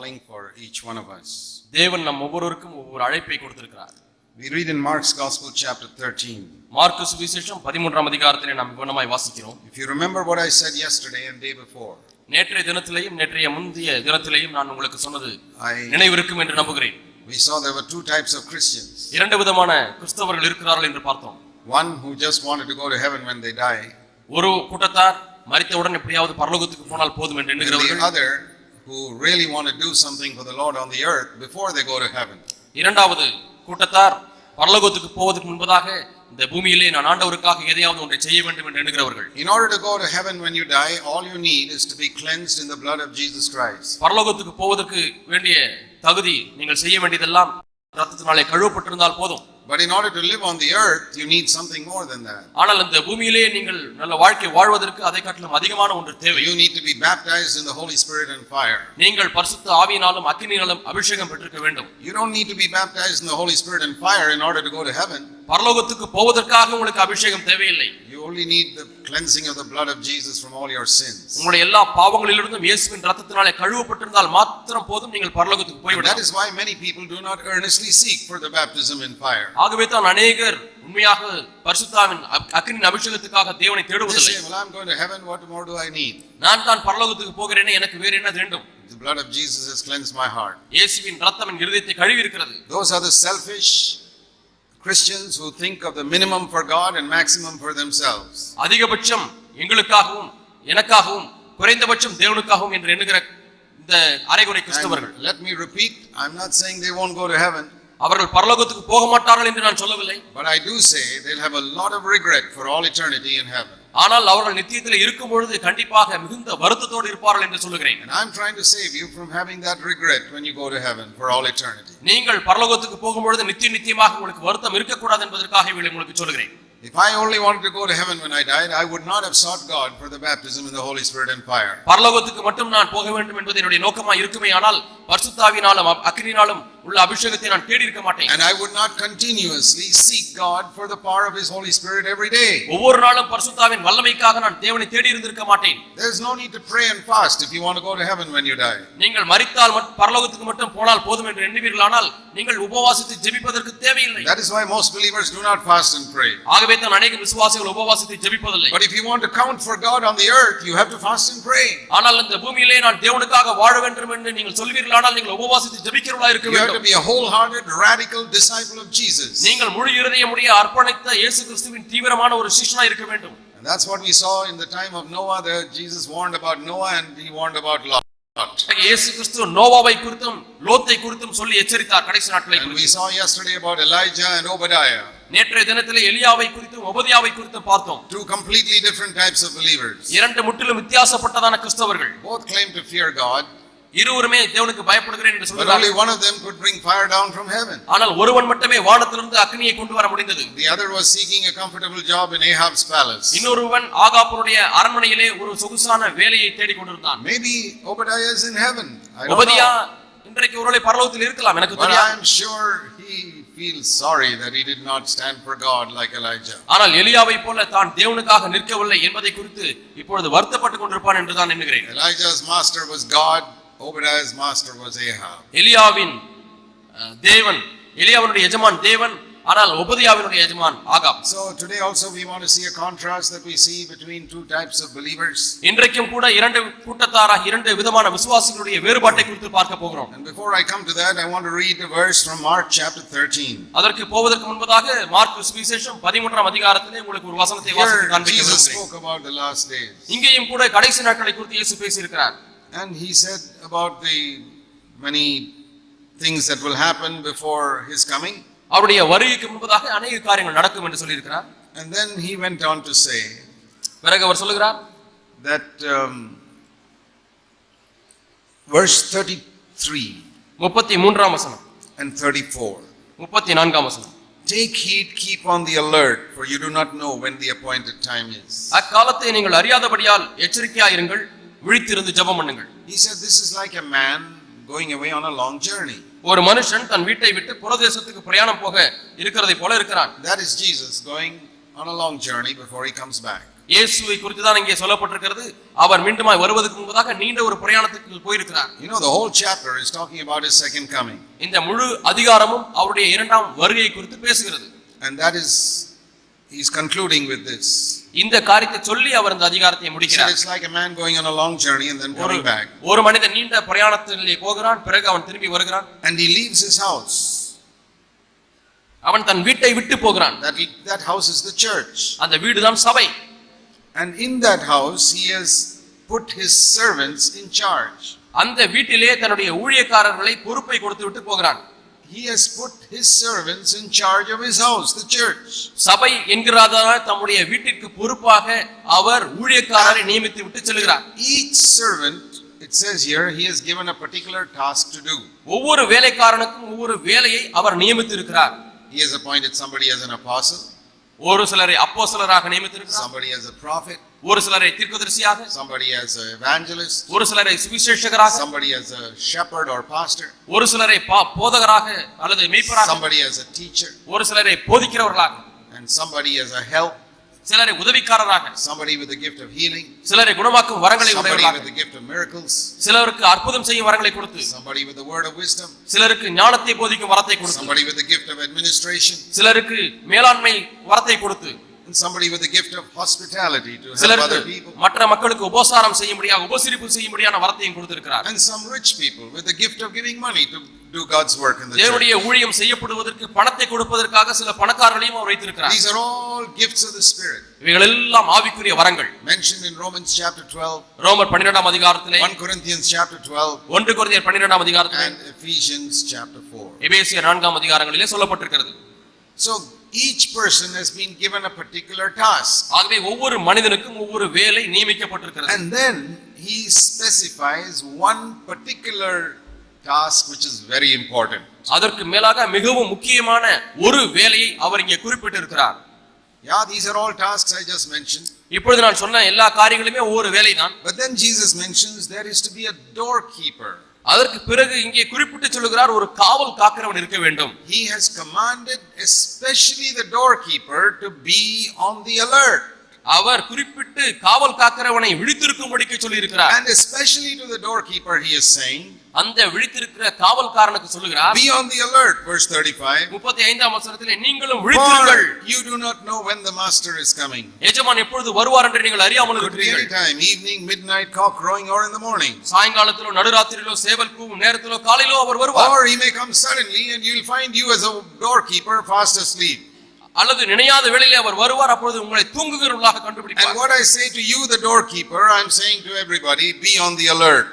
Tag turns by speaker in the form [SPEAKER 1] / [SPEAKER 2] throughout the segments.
[SPEAKER 1] calling for each one of us.
[SPEAKER 2] தேவன் நம் ஒவ்வொருவருக்கும் ஒவ்வொரு அழைப்பை கொடுத்திருக்கிறார்.
[SPEAKER 1] We read in Mark's Gospel chapter 13.
[SPEAKER 2] Mark சுவிசேஷம் 13ஆம் அதிகாரத்திலே நாம் விவரமாய் வாசிக்கிறோம்.
[SPEAKER 1] If you remember what I said yesterday and day before.
[SPEAKER 2] நேற்றைய தினத்திலேயும் நேற்றைய முந்தைய தினத்திலேயும் நான் உங்களுக்கு சொன்னது நினைவிருக்கும் என்று நம்புகிறேன்.
[SPEAKER 1] We saw there were two types of Christians.
[SPEAKER 2] இரண்டு விதமான கிறிஸ்தவர்கள் இருக்கிறார்கள் என்று பார்த்தோம்.
[SPEAKER 1] One who just wanted to go to heaven when they die.
[SPEAKER 2] ஒரு கூட்டத்தார் மரித்தவுடன் எப்படியாவது பரலோகத்துக்கு போனால் போதும் என்று எண்ணுகிறவர்கள்.
[SPEAKER 1] The other who really want to do something for the Lord on the earth before they go to heaven.
[SPEAKER 2] இரண்டாவது கூட்டத்தார் பரலோகத்துக்கு போவதற்கு முன்பதாக இந்த பூமியிலே நான் ஆண்டவருக்காக எதையாவது ஒன்றை செய்ய வேண்டும் என்று எண்ணுகிறவர்கள்.
[SPEAKER 1] In order to go to heaven when you die, all you need is to be cleansed in the blood of Jesus Christ.
[SPEAKER 2] பரலோகத்துக்கு போவதற்கு வேண்டிய தகுதி நீங்கள் செய்ய வேண்டியதெல்லாம் இரத்தத்தினாலே கழுவப்பட்டிருந்தால் போதும்.
[SPEAKER 1] But in order to live on the earth, you need something more than that.
[SPEAKER 2] ஆனால் இந்த பூமியிலே நீங்கள் நல்ல வாழ்க்கை வாழ்வதற்கு அதை காட்டிலும் அதிகமான ஒன்று தேவை.
[SPEAKER 1] You need to be baptized in the Holy Spirit and fire.
[SPEAKER 2] நீங்கள் பரிசுத்த ஆவியினாலும் அக்கினியினாலும் அபிஷேகம் பெற்றிருக்க வேண்டும்.
[SPEAKER 1] You don't need to be baptized in the Holy Spirit and fire in order to go to heaven.
[SPEAKER 2] பரலோகத்துக்கு போவதற்காக உங்களுக்கு அபிஷேகம் தேவையில்லை.
[SPEAKER 1] You only need the cleansing of the blood of Jesus from all your sins.
[SPEAKER 2] உங்களுடைய எல்லா பாவங்களிலிருந்தும் இயேசுவின் இரத்தத்தினாலே கழுவப்பட்டிருந்தால் மாத்திரம் போதும் நீங்கள் பரலோகத்துக்கு போய் விடலாம்.
[SPEAKER 1] That is why many people do not earnestly seek for the baptism in fire.
[SPEAKER 2] ஆகவே தான் अनेகர் உண்மையாக பரிசுத்தாவின் அக்கினியின் அபிஷேகத்துக்காக தேவனை தேடுவதில்லை.
[SPEAKER 1] Well, I'm going to heaven, what more do I need?
[SPEAKER 2] நான் தான் பரலோகத்துக்கு போகிறேனே, எனக்கு வேற என்ன வேண்டும்?
[SPEAKER 1] The blood of Jesus has cleansed my heart.
[SPEAKER 2] இயேசுவின் இரத்தம் என் இதயத்தை கழுவி இருக்கிறது.
[SPEAKER 1] Those are the selfish Christians who think of the minimum for God and maximum for themselves.
[SPEAKER 2] அதிகபட்சம் எங்களுக்காகவும் எனக்காகவும் குறைந்தபட்சம் தேவனுக்காகவும் என்று எண்ணுகிற இந்த அரைகுறை கிறிஸ்தவர்கள்.
[SPEAKER 1] Let me repeat, I'm not saying they won't go to heaven.
[SPEAKER 2] அவர்கள் பரலோகத்துக்கு போக மாட்டார்கள் என்று நான் சொல்லவில்லை.
[SPEAKER 1] But I do say they'll have a lot of regret for all eternity in heaven.
[SPEAKER 2] ஆனால் அவர்கள் நித்தியத்திலே இருக்கும் பொழுது கண்டிப்பாக மிகுந்த வருத்தத்தோடு இருப்பார்கள் என்று சொல்லுகிறேன்.
[SPEAKER 1] And I'm trying to save you from having that regret when you go to heaven for all eternity.
[SPEAKER 2] நீங்கள் பரலோகத்துக்கு போகும்பொழுது நித்தியமாக உங்களுக்கு வருத்தம் இருக்க கூடாது என்பதற்காக உங்களுக்கு சொல்லுகிறேன்.
[SPEAKER 1] If I only wanted to go to heaven when I died, I would not have sought God for the baptism in the Holy Spirit and fire.
[SPEAKER 2] பரலோகத்துக்கு மட்டும் நான் போக வேண்டும் என்பது என்னுடைய நோக்கமாய் இருக்குமேயானால் பரிசுத்தாவினாலும் அக்கினியினாலும் உள்ள அபிஷேகத்தை நான் தேடி இருக்க மாட்டேன்.
[SPEAKER 1] And I would not continuously seek God for the power of His Holy Spirit every day.
[SPEAKER 2] ஒவ்வொரு நாளும் பரிசுத்தாவின் வல்லமைக்காக நான் தேவனை தேடி இருந்திருக்க மாட்டேன்.
[SPEAKER 1] There is no need to pray and fast if you want to go to heaven when you die.
[SPEAKER 2] நீங்கள் மரித்தால் பரலோகத்துக்கு மட்டும் போனால் போதும் என்று எண்ணுவீர்களானால் நீங்கள் உபவாசித்து ஜெபிப்பதற்கு தேவையில்லை.
[SPEAKER 1] That is why most believers do not fast and pray.
[SPEAKER 2] ஆகவே தான் अनेक விசுவாசிகள் உபவாசித்து ஜெபிப்பதில்லை.
[SPEAKER 1] But if you want to count for God on the earth, you have to fast and pray.
[SPEAKER 2] ஆனால் இந்த பூமியிலே நான் தேவனுக்காக வாழ வேண்டும் என்று நீங்கள் சொல்வீர்களானால் நீங்கள் உபவாசித்து ஜெபிக்கிறவர்களாக இருக்க வேண்டும்.
[SPEAKER 1] You have to be a wholehearted radical disciple of Jesus.
[SPEAKER 2] நீங்கள் முழு இதயமுடைய அர்ப்பணித்த இயேசு கிறிஸ்துவின் தீவிரமான ஒரு சீஷனாய் இருக்க வேண்டும்.
[SPEAKER 1] And that's what we saw in the time of Noah. That Jesus warned about Noah and he warned about Lot.
[SPEAKER 2] இயேசு கிறிஸ்து நோவாவை குறித்தும் லோத்தை குறித்தும் சொல்லி எச்சரித்தார் கடைசி நாட்களை குறித்து.
[SPEAKER 1] And we saw yesterday about Elijah and Obadiah.
[SPEAKER 2] நேற்றைய தினத்திலே எலியாவை குறித்தும் ஒபதியாவை குறித்தும் பார்த்தோம்.
[SPEAKER 1] Two completely different types of believers.
[SPEAKER 2] இரண்டு முற்றிலும் வித்தியாசப்பட்டதான கிறிஸ்தவர்கள்.
[SPEAKER 1] Both claim to fear God.
[SPEAKER 2] இருவருமே தேவனுக்கு பயப்படுகிறேன் என்று சொல்றாங்க.
[SPEAKER 1] But only one of them could bring fire down from heaven.
[SPEAKER 2] ஆனால் ஒருவன் மட்டுமே வானத்திலிருந்து அக்கினியை கொண்டு வர முடிந்தது.
[SPEAKER 1] The other was seeking a comfortable job in Ahab's palace.
[SPEAKER 2] இன்னொருவன் ஆகாபுடைய அரண்மனையிலே ஒரு சொகுசான வேலையை தேடிக் கொண்டிருந்தான்.
[SPEAKER 1] Maybe Obadiah is in heaven. I don't
[SPEAKER 2] Obadiah
[SPEAKER 1] know.
[SPEAKER 2] இன்றைக்கு ஒருவேளை பரலோகத்தில் இருக்கலாம், எனக்கு
[SPEAKER 1] தெரியாது. But I
[SPEAKER 2] தெரியாது.
[SPEAKER 1] am sure he feels sorry that he did not stand for God like Elijah.
[SPEAKER 2] ஆனால் எலியாவை போல தான் தேவனுக்காக நிற்கவில்லை என்பதை குறித்து இப்பொழுது வருத்தப்பட்டுக் கொண்டிருப்பான் என்று தான் எண்ணுகிறேன்.
[SPEAKER 1] Elijah's master was God. Obadiah's master was Ahab.
[SPEAKER 2] எலியாவின் தேவன், எலியாவினுடைய எஜமான் தேவன், ஆனால் ஒபதியாவினுடைய எஜமான் Ahab.
[SPEAKER 1] So today also we want to see a contrast that we see between two types of believers.
[SPEAKER 2] இன்றைக்கும் கூட இரண்டு கூட்டத்தாராக இரண்டு விதமான விசுவாசிகளுடைய வேறுபாட்டை குறித்து பார்க்க போகிறோம்.
[SPEAKER 1] And before I come to that, I want to read a verse from Mark chapter 13.
[SPEAKER 2] அதற்கு போவதற்கு முன்பதாக மார்க்கு சுவிசேஷம் 13ஆம் அதிகாரத்திலே உங்களுக்கு ஒரு வசனத்தை வாசித்து காண்பிக்க
[SPEAKER 1] Jesus
[SPEAKER 2] விரும்புகிறேன்.
[SPEAKER 1] spoke about the last days.
[SPEAKER 2] இங்கேயும் கூட கடைசி நாட்களை குறித்து இயேசு பேசி இருக்கிறார்.
[SPEAKER 1] And he said about the many things that will happen before his coming.
[SPEAKER 2] அவருடைய வருகைக்கு முன்பதாக अनेक காரியங்கள் நடக்கும் என்று சொல்லி இருக்கிறார்.
[SPEAKER 1] And then he went on to say
[SPEAKER 2] பிறகு அவர் சொல்கிறார்
[SPEAKER 1] that verse 33
[SPEAKER 2] 33ஆம் வசனம்
[SPEAKER 1] and 34.
[SPEAKER 2] 34ஆம் வசனம்.
[SPEAKER 1] Take heed, keep on the alert, for you do not know when the appointed time is.
[SPEAKER 2] அக்காலத்தை நீங்கள் அறியாதபடியால் எச்சரிக்கையாயிருங்கள், விழித்திருந்து ஜெபம் பண்ணுங்கள்.
[SPEAKER 1] He said this is like a man going away on a long journey.
[SPEAKER 2] ஒரு மனுஷன் தன் வீட்டை விட்டு புறதேசத்துக்கு பிரயாணம் போக இருக்கிறதை போல இருக்கிறான்.
[SPEAKER 1] That is Jesus going on a long journey before he comes back.
[SPEAKER 2] இயேசுவை குறித்து தான் இங்கே சொல்லப்பட்டிருக்கிறது. அவர் மீண்டுமாய் வருவதற்கு முன்பதாக நீண்ட ஒரு பிரயாணத்துக்கு போயிருக்கிறார்.
[SPEAKER 1] You know, the whole chapter is talking about his second coming.
[SPEAKER 2] இந்த முழு அதிகாரமும் அவருடைய இரண்டாம் வருகை குறித்து பேசுகிறது.
[SPEAKER 1] And that is, he's concluding with this.
[SPEAKER 2] இந்த காரியத்தை சொல்லி அவர் இந்த அதிகாரத்தை
[SPEAKER 1] So
[SPEAKER 2] முடிக்கிறார்.
[SPEAKER 1] it's like a man going on a long journey and then coming back.
[SPEAKER 2] ஒரு மனிதன் நீண்ட பிரயாணத்திலே போகிறான், பிறகு அவன் திரும்பி வருகிறான்.
[SPEAKER 1] And he leaves his house.
[SPEAKER 2] அவன் தன் வீட்டை விட்டு போகிறான்.
[SPEAKER 1] That house is the church.
[SPEAKER 2] அந்த வீடுதான் சபை.
[SPEAKER 1] And in that house he has put his servants in charge.
[SPEAKER 2] அந்த வீட்டிலே தன்னுடைய ஊழியக்காரர்களை பொறுப்பை கொடுத்து விட்டு போகிறான்.
[SPEAKER 1] He has put his servants in charge of his house, the church.
[SPEAKER 2] சபை என்கிறதான தம்முடைய வீட்டிற்கு பொறுப்பாக அவர் ஊழியக்காரரை நியமித்து விட்டு செல்கிறார்.
[SPEAKER 1] Each servant, it says here, he has given a particular task to do.
[SPEAKER 2] ஒவ்வொரு வேலைக்காரனுக்கும் ஒவ்வொரு வேலையை அவர் நியமித்து இருக்கிறார்.
[SPEAKER 1] He has appointed somebody as an apostle,
[SPEAKER 2] ஒரு சிலரை அப்போஸ்தலராக நியமித்திருக்கிறார்,
[SPEAKER 1] somebody as a prophet,
[SPEAKER 2] ஒரு சிலரை தீர்க்கதரிசியாக,
[SPEAKER 1] somebody as an evangelist,
[SPEAKER 2] ஒரு சிலரை சுவிசேஷகராக,
[SPEAKER 1] somebody as a shepherd or pastor,
[SPEAKER 2] ஒரு சிலரை போதகராக அல்லது மேய்ப்பராக,
[SPEAKER 1] somebody as a teacher,
[SPEAKER 2] ஒரு சிலரை போதிக்கிறவர்களாக,
[SPEAKER 1] and somebody as a help,
[SPEAKER 2] சிலரை உதவிக்காரராக,
[SPEAKER 1] somebody with the gift of healing,
[SPEAKER 2] சிலரை குணமாக்கும் வரங்களை
[SPEAKER 1] somebody
[SPEAKER 2] உடையவர்களாக,
[SPEAKER 1] with the gift of miracles,
[SPEAKER 2] சிலருக்கு அற்புதம் செய்யும் வரங்களை கொடுத்து,
[SPEAKER 1] somebody with the word of wisdom,
[SPEAKER 2] சிலருக்கு ஞானத்தை போதிக்கும் வரத்தை கொடுத்து,
[SPEAKER 1] somebody with the gift of administration,
[SPEAKER 2] சிலருக்கு மேலாண்மை வரத்தை கொடுத்து,
[SPEAKER 1] and somebody with the gift of hospitality to help
[SPEAKER 2] சிலருக்கு
[SPEAKER 1] other people,
[SPEAKER 2] மற்ற மக்களுக்கு உபசாரம் செய்யும்படியாக உபசரிப்பு செய்யும்படியான வரத்தையும் கொடுத்திருக்கிறார்.
[SPEAKER 1] and some rich people with the gift of giving money to do God's work in the church.
[SPEAKER 2] தேவனுடைய ஊழியம் செய்யப்படுவதற்கு பணத்தை கொடுப்பதற்காக சில பணக்காரர்களையும் அவர் வைத்திருக்கிறார்.
[SPEAKER 1] These are all gifts of the Spirit.
[SPEAKER 2] இவைகள் எல்லாம் ஆவிக்குரிய வரங்கள்.
[SPEAKER 1] Mentioned in Romans chapter 12,
[SPEAKER 2] ரோமர் 12ஆம் அதிகாரத்திலே,
[SPEAKER 1] 1 Corinthians chapter 12,
[SPEAKER 2] 1 கொரிந்தியர் 12ஆம் அதிகாரத்திலே,
[SPEAKER 1] and Ephesians chapter 4.
[SPEAKER 2] எபேசியர் 4ஆம் அதிகாரங்களிலே சொல்லப்பட்டிருக்கிறது.
[SPEAKER 1] So each person has been given a particular task.
[SPEAKER 2] ஆகவே ஒவ்வொரு மனிதனுக்கும் ஒவ்வொரு வேலை நியமிக்கப்பட்டிருக்கிறது.
[SPEAKER 1] And then he specifies one particular task which is very important.
[SPEAKER 2] அதற்கு மேலாக மிகவும் முக்கியமான ஒரு வேலையை அவர் இங்கே குறிப்பிட்டிருக்கிறார்.
[SPEAKER 1] Yeah, these are all tasks I just mentioned.
[SPEAKER 2] இப்பொழுது நான் சொன்ன எல்லா காரியங்களுமே ஒவ்வொரு வேலைதான்.
[SPEAKER 1] But then Jesus mentions there is to be a doorkeeper.
[SPEAKER 2] அதற்கு பிறகு இங்கே குறிப்பிட்டு சொல்லுகிறார், ஒரு காவல் காக்கிறவன் இருக்க வேண்டும்.
[SPEAKER 1] He has commanded especially the doorkeeper to be on the alert.
[SPEAKER 2] அவர் குறிப்பிட்டு காவல் காக்கிறவனை விழித்திருக்கும்படிக்கு சொல்லி இருக்கிறார்.
[SPEAKER 1] And especially to the doorkeeper he is saying,
[SPEAKER 2] அந்த விழித்திருக்கிற காவல்காரனுக்கு சொல்லுகிறார்,
[SPEAKER 1] be on the alert, verse 35.
[SPEAKER 2] 35ஆம் வசனத்திலே, நீங்களும் விழித்திருங்கள்.
[SPEAKER 1] For you do not know when the master is coming.
[SPEAKER 2] எஜமான் எப்பொழுது வருவார் என்று நீங்கள் அறியாமல்
[SPEAKER 1] Could be
[SPEAKER 2] இருக்கிறீர்கள்.
[SPEAKER 1] any time, evening, midnight, cock crowing, or in the morning.
[SPEAKER 2] சாயங்காலத்திலோ நடுராத்திரியிலோ சேவல் கூவும் நேரத்திலோ காலையிலோ அவர் வருவார்.
[SPEAKER 1] Or he may come suddenly and you'll find you as a doorkeeper fast asleep.
[SPEAKER 2] அல்லது நினையாத வேளையிலே அவர் வருவார், அப்பொழுது உங்களை தூங்குகிறவர்களாக
[SPEAKER 1] And
[SPEAKER 2] கண்டுபிடிப்பார்.
[SPEAKER 1] what I say to you, the doorkeeper, I'm saying to everybody, be on the alert.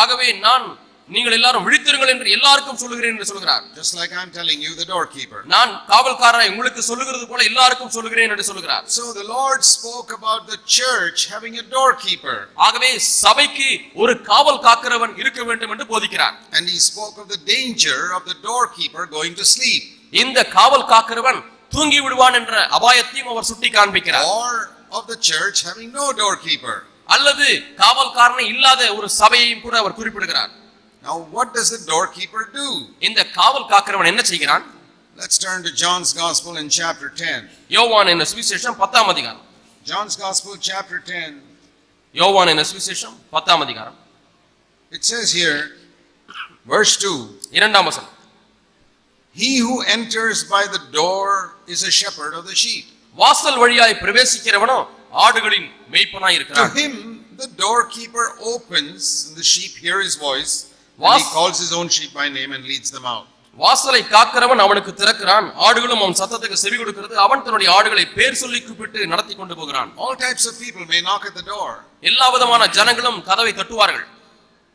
[SPEAKER 2] ஆகவே நான் நீங்கள் எல்லாரும் விழித்திருங்கள் என்று எல்லாருக்கும் சொல்லுகிறேன் என்று சொல்கிறார்.
[SPEAKER 1] Just like I'm telling you, the doorkeeper.
[SPEAKER 2] நான் காவல்காரரை உங்களுக்கு சொல்லுகிறது போல எல்லாருக்கும் சொல்லுகிறேன் என்று சொல்கிறார்.
[SPEAKER 1] So the Lord spoke about the church having a doorkeeper.
[SPEAKER 2] ஆகவே சபைக்கு ஒரு காவல் காக்கிறவன் இருக்க வேண்டும் என்று போதிக்கிறார்.
[SPEAKER 1] And he spoke of the danger of the doorkeeper going to sleep.
[SPEAKER 2] இந்த காவல் காக்கிறவன் தூங்கி விடுவான் என்ற அபாயத்தையும் அவர் சுட்டி காண்பிக்கிறார்.
[SPEAKER 1] Or of the church having no doorkeeper.
[SPEAKER 2] அல்லது காவல்காரனை இல்லாத ஒரு சபையையும் கூட அவர் குறிப்பிடுகிறார்.
[SPEAKER 1] Now what does the doorkeeper do?
[SPEAKER 2] இந்த காவல் காக்கிறவன் என்ன செய்கிறான்?
[SPEAKER 1] Let's turn to John's Gospel in chapter 10.
[SPEAKER 2] யோவான் என்ற சுவிசேஷம் 10ஆம் அதிகாரம்.
[SPEAKER 1] John's Gospel chapter 10.
[SPEAKER 2] யோவான் என்ற சுவிசேஷம் 10ஆம் அதிகாரம்.
[SPEAKER 1] It says here, verse 2.
[SPEAKER 2] 2ஆம் வசனம்.
[SPEAKER 1] He who enters by the door is a shepherd of the sheep.
[SPEAKER 2] வாசல் வழியாய் பிரவேசிக்கிறவனோ ஆடுகளின் மேய்ப்பனாய்
[SPEAKER 1] To
[SPEAKER 2] இருக்கிறான்.
[SPEAKER 1] him the doorkeeper opens, and the sheep hear his voice, and he calls his own sheep by name and leads them out.
[SPEAKER 2] வாசலை காக்கிறவன் அவனுக்கு திறக்கிறான், ஆடுகளும் அவன் சத்தத்துக்கு செவி கொடுக்கிறது, அவன் தன்னுடைய ஆடுகளை பேர் சொல்லி கூப்பிட்டு நடத்தி கொண்டு போகிறான்.
[SPEAKER 1] All types of people may knock at the door,
[SPEAKER 2] எல்லா விதமான ஜனங்களும் கதவை தட்டுவார்கள்.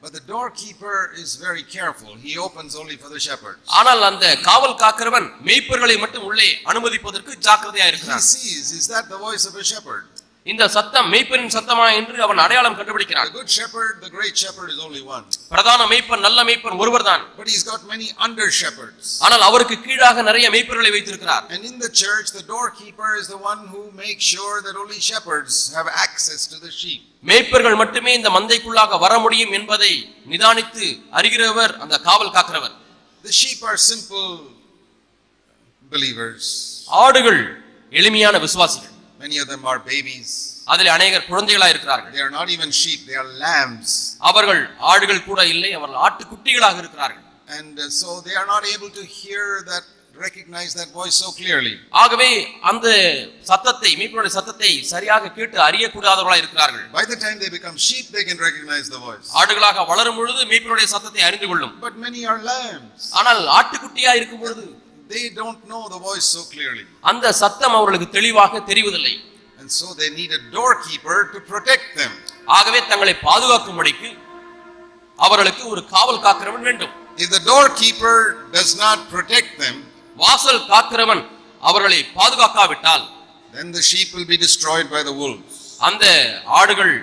[SPEAKER 1] but the doorkeeper is very careful. He opens only for the shepherds.
[SPEAKER 2] ஆனால் அந்த காவல் காக்கிறவன் மேய்ப்பர்களை மட்டும் உள்ளே அனுமதிப்பதற்கு ஜாக்கிரதையா
[SPEAKER 1] He
[SPEAKER 2] இருக்கிறான்.
[SPEAKER 1] sees, is that the voice of a shepherd?
[SPEAKER 2] இந்த சத்தம் மேய்ப்பரின் சத்தமா என்று அவன் அடையாளம்
[SPEAKER 1] The
[SPEAKER 2] கண்டுபிடிக்கிறான்.
[SPEAKER 1] good shepherd, the great shepherd is only one.
[SPEAKER 2] பிரதான மேய்ப்பன் நல்ல மேய்ப்பன் ஒருவர்தான்.
[SPEAKER 1] But he's got many under shepherds.
[SPEAKER 2] ஆனால் அவருக்கு கீழாக நிறைய மேய்ப்பர்களை வைத்திருக்கிறார்.
[SPEAKER 1] And in the church, the doorkeeper is the one who makes sure that only shepherds have access to the sheep.
[SPEAKER 2] மேய்ப்பர்கள் மட்டுமே இந்த மந்தைக்குள்ளாக வர முடியும் என்பதை நிதானித்து அறிகிறவர் அந்த காவல் காக்கிறவர்.
[SPEAKER 1] The sheep are simple believers.
[SPEAKER 2] ஆடுகள் எளிமையான விசுவாசிகள்.
[SPEAKER 1] Many of them are babies.
[SPEAKER 2] அதிலே அநேகர் குழந்தைகளா இருக்கிறார்கள்.
[SPEAKER 1] They are not even sheep, they are lambs.
[SPEAKER 2] அவர்கள் ஆடுகள் கூட இல்லை, அவர்கள் ஆட்டுக்குட்டிகளாக இருக்கிறார்கள்.
[SPEAKER 1] And so they are not able to hear that, recognize that voice so clearly.
[SPEAKER 2] ஆகவே அந்த சத்தத்தை, மீட்பனுடைய சத்தத்தை சரியாக கேட்டு அறியக்கூடாதவர்களாக இருக்கிறார்கள்.
[SPEAKER 1] By the time they become sheep, they can recognize the voice.
[SPEAKER 2] ஆடுகளாக வளரும் பொழுது மீட்பனுடைய சத்தத்தை அறிந்து கொள்ளும்.
[SPEAKER 1] But many are lambs.
[SPEAKER 2] ஆனால் ஆட்டுக்குட்டியா இருக்கும் பொழுது
[SPEAKER 1] They don't know the voice so clearly.
[SPEAKER 2] அந்த சத்தம் அவர்களுக்கு தெளிவாக தெரிவதில்லை.
[SPEAKER 1] And so they need a doorkeeper to protect them.
[SPEAKER 2] ஆகவே தங்களை பாதுகாக்கும்படிக்கு அவர்களுக்கு ஒரு காவல் காக்கிறவன் வேண்டும்.
[SPEAKER 1] If the doorkeeper does not protect them,
[SPEAKER 2] வாசல் காக்கிறவன் அவர்களை பாதுகாக்காவிட்டால்
[SPEAKER 1] then the sheep will be destroyed by the wolves.
[SPEAKER 2] அந்த ஆடுகள்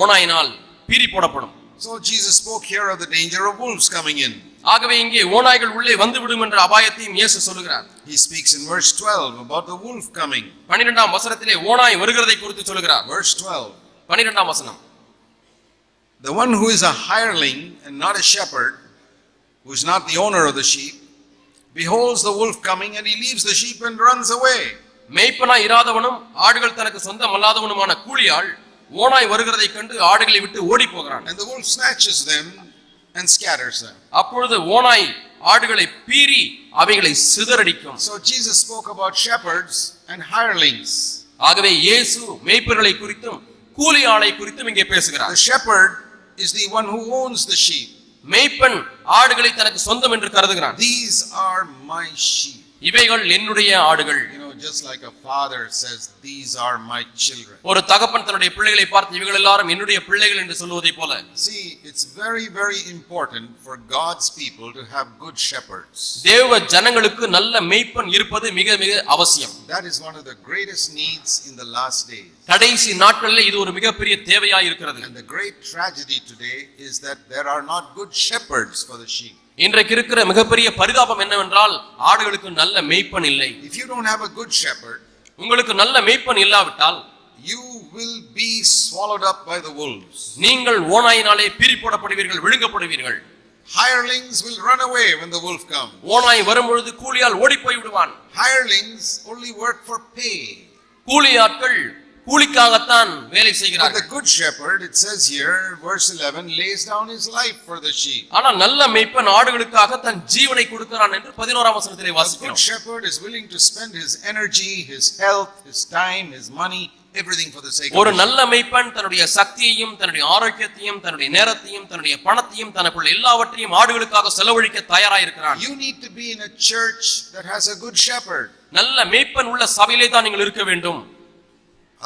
[SPEAKER 2] ஓநாயினால் பீறி போடப்படும்.
[SPEAKER 1] So Jesus spoke here of the danger of wolves coming in.
[SPEAKER 2] ஆகவே இங்கே ஓநாய்கள் உள்ளே வந்து விடும் என்ற அபாயத்தையும் இயேசு சொல்கிறார்.
[SPEAKER 1] He speaks in verse 12 about the wolf coming.
[SPEAKER 2] 12ஆம் வசனத்திலே ஓநாய் வருகிறதை குறித்து சொல்கிறார்.
[SPEAKER 1] Verse 12.
[SPEAKER 2] 12ஆம் வசனம்.
[SPEAKER 1] The one who is a hireling and not a shepherd, who is not the owner of the sheep, beholds the wolf coming and he leaves the sheep and runs away.
[SPEAKER 2] மேய்ப்பனாய் இராதவனும் ஆடுகள் தனக்கு சொந்தமல்லாதவனுமான கூலியாள் ஓநாய் வருகிறதை கண்டு ஆடுகளை விட்டு ஓடி போகிறான்.
[SPEAKER 1] And the wolf snatches them and scatters them.
[SPEAKER 2] அப்பொழுது ஓநாய் ஆடுகளை பீறி அவைகளை சிதறடிக்கும்.
[SPEAKER 1] So Jesus spoke about shepherds and hirelings.
[SPEAKER 2] ஆகவே இயேசு மேய்ப்பர்களை குறித்தும் கூலி ஆளை குறித்தும் இங்கே பேசுகிறார்.
[SPEAKER 1] The shepherd is the one who owns the sheep.
[SPEAKER 2] மேய்ப்பன் ஆடுகளை தனக்கு சொந்தம் என்று கருதுகிறான்.
[SPEAKER 1] These are my sheep.
[SPEAKER 2] இவைகள் என்னுடைய ஆடுகள்.
[SPEAKER 1] You know, just like a father says, these are my children.
[SPEAKER 2] ஒரு தகப்பன் தன்னுடைய பிள்ளைகளை பார்த்து இவைகள் எல்லாரும் என்னுடைய பிள்ளைகள் என்று சொல்வதை போல.
[SPEAKER 1] See, it's very, very important for God's people to have good shepherds.
[SPEAKER 2] தேவ ஜனங்களுக்கு நல்ல மேய்ப்பன் இருப்பது மிக மிக அவசியம்.
[SPEAKER 1] That is one of the greatest needs in the last days.
[SPEAKER 2] கடைசி நாட்களில் இது ஒரு மிகப்பெரிய தேவையாய் இருக்கிறது.
[SPEAKER 1] And the great tragedy today is that there are not good shepherds for the sheep.
[SPEAKER 2] இன்றைக்கு இருக்கிற மிகப்பெரிய பரிதாபம் என்னவென்றால் ஆடுகளுக்கு நல்ல மேய்ப்பன் இல்லை.
[SPEAKER 1] If you don't have a good shepherd,
[SPEAKER 2] உங்களுக்கு நல்ல மேய்ப்பன் இல்லாவிட்டால்
[SPEAKER 1] you will be swallowed up by the wolves.
[SPEAKER 2] நீங்கள் ஓநாயினாலே பீறி போடப்படுவீர்கள், விழுங்கப்படுவீர்கள்.
[SPEAKER 1] Hirelings will run away when the wolf comes.
[SPEAKER 2] ஓநாய் வரும்பொழுது கூலியால் ஓடி போய் விடுவான்.
[SPEAKER 1] Hirelings only work for pay.
[SPEAKER 2] கூலியாட்கள் கூலிக்காகத்தான் வேலை
[SPEAKER 1] But the
[SPEAKER 2] செய்கிறார்கள்.
[SPEAKER 1] good shepherd, it says here, verse 11, lays down his life for the sheep.
[SPEAKER 2] ஆனால் நல்ல மேய்ப்பன் ஆடுகளுக்காக தன் ஜீவனை கொடுக்கிறான் என்று 11ஆம் வசனத்திலே
[SPEAKER 1] A good
[SPEAKER 2] வாசிக்கிறோம்.
[SPEAKER 1] shepherd is willing to spend his energy, his health, his time, his money, everything for the sake
[SPEAKER 2] ஒரு
[SPEAKER 1] of the sheep.
[SPEAKER 2] நல்ல மேய்ப்பன் தன்னுடைய சக்தியையும் தன்னுடைய ஆரோக்கியத்தையும் தன்னுடைய நேரத்தையும் தன்னுடைய பணத்தையும் தனக்குள்ள எல்லாவற்றையும் ஆடுகளுக்காக செலவழிக்க தயாராக இருக்கிறான்.
[SPEAKER 1] You need to be in a church that has a good shepherd.
[SPEAKER 2] நல்ல மேய்ப்பன் உள்ள சபையிலே தான் நீங்கள் இருக்க வேண்டும்.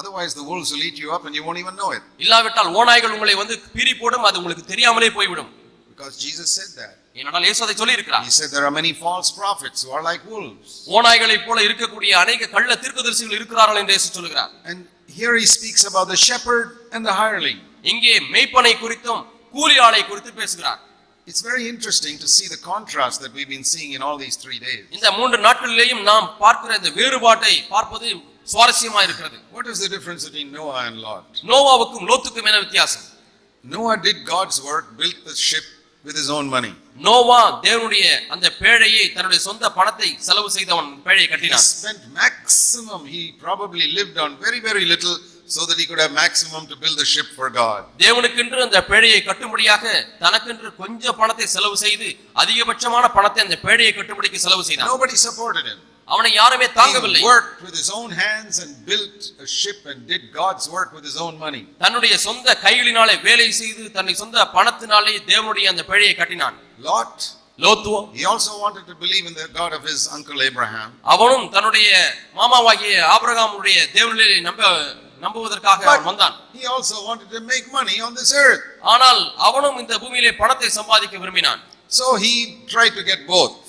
[SPEAKER 1] Otherwise the wolves will eat you up and you won't even know it.
[SPEAKER 2] இல்லாவிட்டால் ஓநாய்கள் உங்களை வந்து பீறி போடும், அது உங்களுக்கு தெரியாமலே போய்விடும்.
[SPEAKER 1] Because Jesus said that.
[SPEAKER 2] ஏனென்றால் இயேசு அதை சொல்லி இருக்கிறார்.
[SPEAKER 1] He said there are many false prophets who are like wolves.
[SPEAKER 2] ஓநாய்களைப் போல இருக்கக்கூடிய அநேக கள்ள தீர்க்கதரிசிகள் இருக்கிறார்கள் என்று இயேசு சொல்கிறார்.
[SPEAKER 1] And here he speaks about the shepherd and the hireling.
[SPEAKER 2] இங்கே மேய்ப்பனை குறித்தும் கூலி ஆளை குறித்து பேசுகிறார்.
[SPEAKER 1] It's very interesting to see the contrast that we've been seeing in all these 3 days.
[SPEAKER 2] இந்த 3 நாட்களிலேயும் நாம் பார்க்கிற இந்த வேறுபாட்டை பார்ப்பது சுவாரஸ்யமா இருக்கிறது.
[SPEAKER 1] What is the difference between Noah and Lot?
[SPEAKER 2] நோவாவுக்கும் லோத்துக்கும் என்ன வித்தியாசம்?
[SPEAKER 1] Noah did God's work, built the ship with his own money.
[SPEAKER 2] Noah தேவனுடைய அந்த பேழையை தன்னுடைய சொந்த பணத்தை செலவு செய்தவன் பேழையை
[SPEAKER 1] He
[SPEAKER 2] கட்டினான்.
[SPEAKER 1] spent maximum, he probably lived on very, very little so that he could have maximum to build the ship for God.
[SPEAKER 2] தேவனுக்கென்று அந்த பேழையை கட்டும்படியாக தனக்கென்று கொஞ்சம் பணத்தை செலவு செய்து அதிகபட்சமான பணத்தை அந்த பேழையை கட்டும்படிக்கு செலவு செய்தான்.
[SPEAKER 1] Nobody supported him.
[SPEAKER 2] அவனை யாருமே தாங்கவில்லை.
[SPEAKER 1] He worked with his own hands and built a ship and did God's work with his own money.
[SPEAKER 2] தன்னுடைய சொந்த கைகளினாலே வேலை செய்து தன்னுடைய சொந்த பணத்தினாலே தேவனுடைய அந்த பேழையை கட்டினான்.
[SPEAKER 1] Lot,
[SPEAKER 2] லோத்துவோ
[SPEAKER 1] he also wanted to believe in the God of his uncle Abraham.
[SPEAKER 2] அவனும் தன்னுடைய மாமாவாகிய ஆபிரகாமுடைய தேவனிலே நம்புவதற்காக அவன் வந்தான்.
[SPEAKER 1] He also wanted to make money on this earth.
[SPEAKER 2] ஆனால் அவனும் இந்த பூமியிலே பணத்தை சம்பாதிக்க விரும்பினான்.
[SPEAKER 1] So he tried to get both.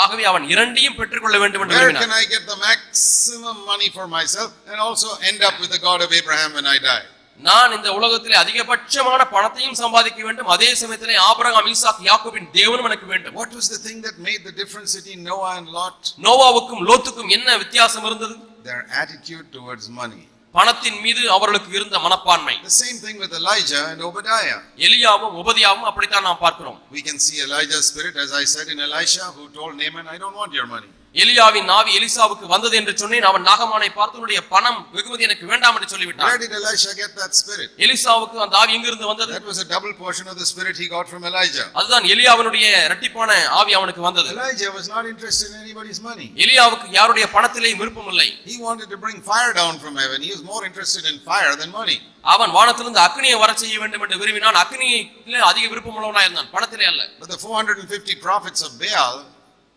[SPEAKER 2] ஆகவே அவன் இரண்டையும் பெற்றுக்கொள்ள வேண்டும் என்று
[SPEAKER 1] Where
[SPEAKER 2] விரும்பினான்.
[SPEAKER 1] can I get the maximum money for myself and also end up with the God of Abraham when I die?
[SPEAKER 2] நான் இந்த உலகத்திலே அதிகபட்சமான பணத்தையும் சம்பாதிக்க வேண்டும், அதே சமயத்திலே ஆபிரகாம், ஈசாக், யாக்கோபின் தேவனும் எனக்கு வேண்டும்.
[SPEAKER 1] What was the thing that made the difference between Noah and Lot?
[SPEAKER 2] நோவாவுக்கும் லோத்துக்கும் என்ன வித்தியாசம் இருந்தது?
[SPEAKER 1] Their attitude towards money.
[SPEAKER 2] பணத்தின் மீது அவர்களுக்கு இருந்த மனப்பான்மை.
[SPEAKER 1] The same thing with Elijah and Obadiah.
[SPEAKER 2] எலியாவும் உபதியாவும் அப்படித்தான் நாம் பார்க்கிறோம்.
[SPEAKER 1] We can see Elijah's spirit, as I said, in Elisha, who told Naaman, I don't want your money.
[SPEAKER 2] எலியாவின் ஆவி எலிசாவுக்கு வந்தது என்று சொன்னேன். அவன் நாகமானை பார்த்து உன்னுடைய பணம் வெகுமதி எனக்கு வேண்டாம் என்று சொல்லிவிட்டான்.
[SPEAKER 1] Where did Elisha get that spirit?
[SPEAKER 2] எலிசாவுக்கு அந்த ஆவி எங்கிருந்து வந்தது?
[SPEAKER 1] That was a double portion of the spirit he got from Elijah.
[SPEAKER 2] அதுதான் எலியாவினுடைய இரட்டிப்பான ஆவி அவனுக்கு வந்தது.
[SPEAKER 1] Elijah was not interested in anybody's money.
[SPEAKER 2] எலியாவுக்கு யாருடைய பணத்திலே விருப்பம் இல்லை.
[SPEAKER 1] He wanted to bring fire down from heaven. He was more interested in fire than money.
[SPEAKER 2] அவன் வானத்திலிருந்து அக்னியை வர செய்ய வேண்டும் என்று விரும்பினான். அக்னியிலே அதிக விருப்பமுள்ளவனாய் இருந்தான், பணத்திலே அல்ல.
[SPEAKER 1] But the 450 prophets of Baal,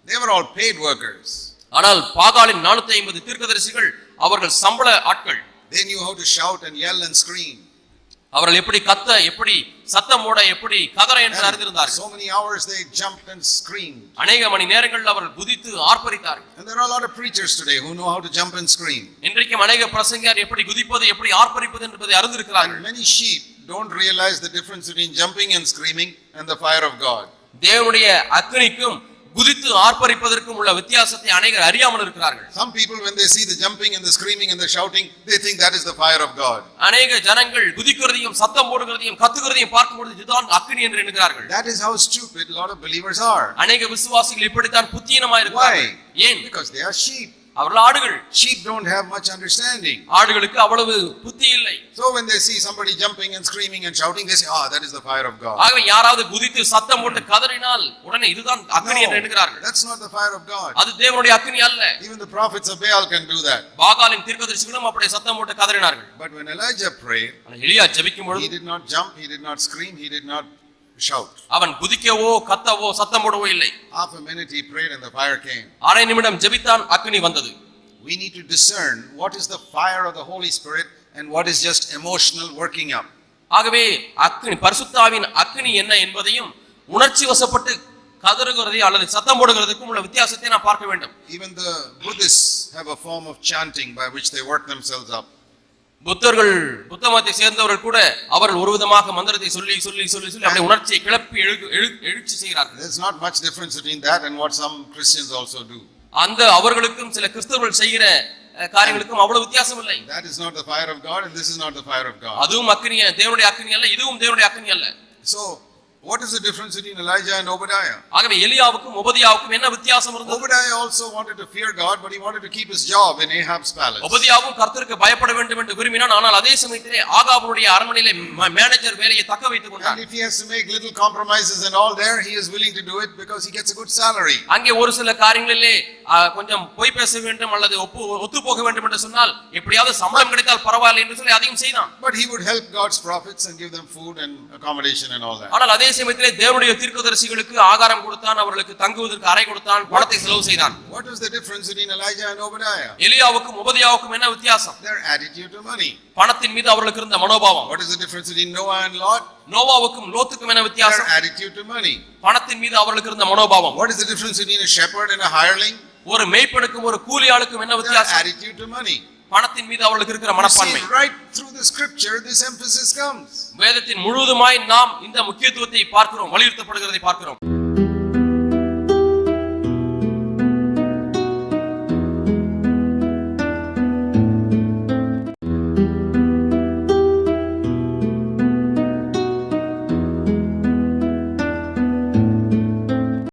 [SPEAKER 1] they were all paid workers.
[SPEAKER 2] ஆனால் பாகாலின் 450 தீர்க்கதரிசிகள் அவர்கள் சம்பள ஆட்கள்.
[SPEAKER 1] They knew how to shout and yell and scream.
[SPEAKER 2] அவர்கள் எப்படி கத்த, எப்படி சத்தம் போட, எப்படி கதற என்று அறிந்திருந்தார்கள்.
[SPEAKER 1] So many hours they jumped and screamed.
[SPEAKER 2] அநேக மணி நேரங்களில் அவர்கள் குதித்து ஆர்ப்பரித்தார்கள்.
[SPEAKER 1] And there are a lot of preachers today who know how to jump and scream.
[SPEAKER 2] இன்றைக்கும் அநேக பிரசங்கியார் எப்படி குதிப்பது, எப்படி ஆர்ப்பரிப்பது என்பதை அறிந்திருக்கிறார்கள்.
[SPEAKER 1] And many sheep don't realize the difference between jumping and screaming and the fire of God.
[SPEAKER 2] தேவனுடைய அக்னிக்கும் குதித்து ஆர்ப்பரிப்பதற்கும் உள்ள வித்தியாசத்தை அநேகர் அறியாமல் இருக்கிறார்கள்.
[SPEAKER 1] Some people, when they see the jumping and the screaming and the shouting, they think that is the fire of God.
[SPEAKER 2] அநேக ஜனங்கள் குதிக்கிறதையும் சத்தம் போடுகிறதையும் கத்துகிறதையும் பார்க்கும்போது இதுதான் அக்னி என்று எண்ணுகிறார்கள்.
[SPEAKER 1] That is how stupid a lot of believers are.
[SPEAKER 2] அநேக விசுவாசிகள் இப்படித்தான் புத்தியீனமாய் இருக்கிறார்கள். ஏன்?
[SPEAKER 1] Because they are sheep.
[SPEAKER 2] அவர்கள் ஆடுகள்.
[SPEAKER 1] Sheep don't have much understanding.
[SPEAKER 2] ஆடுகளுக்கு அவ்வளவு புத்தி இல்லை.
[SPEAKER 1] So when they see somebody jumping and screaming and shouting, they say, that is the fire of God.
[SPEAKER 2] ஆகவே யாராவது குதித்து சத்தம் போட்டு கதறினால் உடனே இதுதான் அக்னி என்று எண்ணுகிறார்கள்.
[SPEAKER 1] That's not the fire of God.
[SPEAKER 2] அது தேவனுடைய அக்னி அல்ல.
[SPEAKER 1] Even the prophets of Baal can do that.
[SPEAKER 2] பாகாலின் தீர்க்கதரிசிகளும் அப்படியே சத்தம் போட்டு கதறினார்கள்.
[SPEAKER 1] But when Elijah prayed,
[SPEAKER 2] எலியா ஜெபிக்கும் பொழுது
[SPEAKER 1] he did not jump, he did not scream, he did not shout.
[SPEAKER 2] அவன் குதிக்கவோ கத்தவோ சத்தம் போடவோ இல்லை.
[SPEAKER 1] Half a minute he prayed and the fire came.
[SPEAKER 2] அரை நிமிடம் ஜெபித்தான், அக்னி வந்தது.
[SPEAKER 1] We need to discern what is the fire of the Holy Spirit and what is just emotional working up.
[SPEAKER 2] ஆகவே அக்னி, பரிசுத்த ஆவியின் அக்னி என்ன என்பதையும் உணர்ச்சி வசப்பட்டு கதறுகிறதையும் அல்லது சத்தம் போடுகிறதுக்கும் உள்ள வித்தியாசத்தை நாம் பார்க்க வேண்டும்.
[SPEAKER 1] Even the Buddhists have a form of chanting by which they work themselves up.
[SPEAKER 2] புத்தர்கள், புத்த மதத்தை சேர்ந்தவர்கள் கூட அவர்கள் ஒரு விதமாக மந்திரத்தை சொல்லி சொல்லி சொல்லி சொல்லி அப்படியே உணர்ச்சியை கிளப்பி எழுச்சி செய்கிறார்கள்.
[SPEAKER 1] There's not much difference between that and what some Christians also do.
[SPEAKER 2] அந்த அவர்களுக்கும் சில கிறிஸ்தவர்கள் செய்கிற காரியங்களுக்கும் அவ்வளவு வித்தியாசம் இல்லை.
[SPEAKER 1] That is not the fire of God and this is not the fire of God.
[SPEAKER 2] அதுவும் அக்னி, தேவனுடைய அக்னி அல்ல, இதுவும் தேவனுடைய அக்னி அல்ல.
[SPEAKER 1] So what is the difference between Elijah and Obadiah?
[SPEAKER 2] ஆகவே எலியாவுக்கும் ஒபதியாவுக்கும் என்ன வித்தியாசம் இருந்தது?
[SPEAKER 1] Obadiah also wanted to fear God, but he wanted to keep his job in Ahab's palace.
[SPEAKER 2] ஒபதியாவும் கர்த்தருக்கு பயப்பட வேண்டும் என்று விரும்பினான். ஆனால் அதே சமயத்திலே ஆகாபுடைய அரண்மனையிலே மேனேஜர் வேலையை தக்க வைத்துக் கொண்டான்.
[SPEAKER 1] And if he has to make little compromises and all there, he is willing to do it because he gets a good salary.
[SPEAKER 2] அங்கே ஒரு சில காரியங்களிலே கொஞ்சம் பொய் பேச வேண்டும் அல்லது ஒத்து போக வேண்டும் என்று சொன்னால் எப்படியாவது சம்பளம் கிடைத்தால் பரவாயில்லை என்று சொல்லி அதையும் செய்தான்.
[SPEAKER 1] But he would help God's prophets and give them food and accommodation and all that.
[SPEAKER 2] ஆனால் அதே சமயத்திலே தேவனுடைய தீர்க்கதரிசிகளுக்கு ஆகாரம் கொடுத்தான், அவர்களுக்கு தங்குவதற்கு அறை கொடுத்தான், பணத்தை செலவு செய்தான்.
[SPEAKER 1] What was the difference between Elijah and Obadiah?
[SPEAKER 2] எலியாவுக்கும் ஒபதியாவுக்கும் என்ன வித்தியாசம்?
[SPEAKER 1] Their attitude to money.
[SPEAKER 2] பணத்தின் மீது அவர்களுக்கு இருந்த மனோபாவம்.
[SPEAKER 1] What is the difference between Noah and Lot?
[SPEAKER 2] நோவாவுக்கும் லோத்துக்கும் என்ன வித்தியாசம்?
[SPEAKER 1] Their attitude to money.
[SPEAKER 2] பணத்தின் மீது அவர்களுக்கு இருந்த மனோபாவம்.
[SPEAKER 1] What is the difference between a shepherd and a hireling?
[SPEAKER 2] ஒரு மேய்ப்பனுக்கும் ஒரு கூலியாளுக்கும் என்ன வித்தியாசம்?
[SPEAKER 1] Their attitude to money.
[SPEAKER 2] பணத்தின் மீது அவர்களுக்கு இருக்கிற மனப்பான்மை.
[SPEAKER 1] Right through the scripture this emphasis comes.
[SPEAKER 2] வேதத்தின் முழுவதுமாய் நாம் இந்த முக்கியத்துவத்தை பார்க்கிறோம், வலியுறுத்தப்படுகிறதை பார்க்கிறோம்.